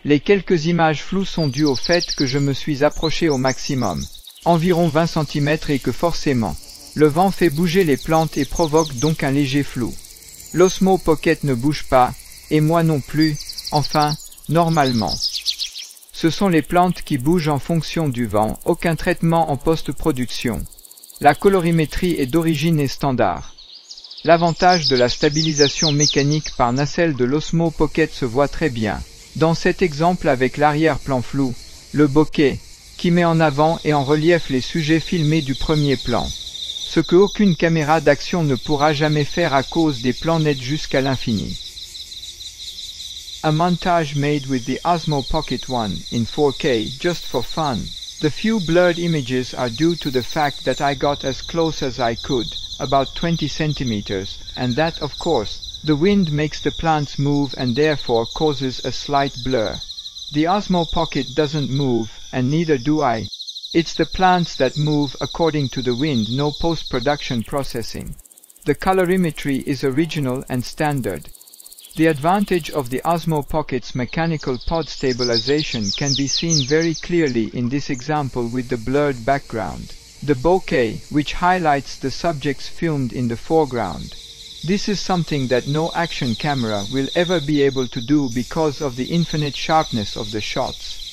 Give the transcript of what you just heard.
Les quelques images floues sont dues au fait que je me suis approché au maximum, environ 20 cm et que forcément, le vent fait bouger les plantes et provoque donc un léger flou. L'Osmo Pocket ne bouge pas, et moi non plus, enfin, normalement. Ce sont les plantes qui bougent en fonction du vent, aucun traitement en post-production. La colorimétrie est d'origine et standard. L'avantage de la stabilisation mécanique par nacelle de l'Osmo Pocket se voit très bien. Dans cet exemple avec l'arrière-plan flou, le bokeh, qui met en avant et en relief les sujets filmés du premier plan. Ce que aucune caméra d'action ne pourra jamais faire à cause des plans nets jusqu'à l'infini. A montage made with the Osmo Pocket 1 in 4K just for fun. The few blurred images are due to the fact that I got as close as I could, about 20 centimeters, and that of course, the wind makes the plants move and therefore causes a slight blur. The Osmo Pocket doesn't move, and neither do I. It's the plants that move according to the wind, no post-production processing. The colorimetry is original and standard. The advantage of the Osmo Pocket's mechanical pod stabilization can be seen very clearly in this example with the blurred background. The bokeh, which highlights the subjects filmed in the foreground. This is something that no action camera will ever be able to do because of the infinite sharpness of the shots.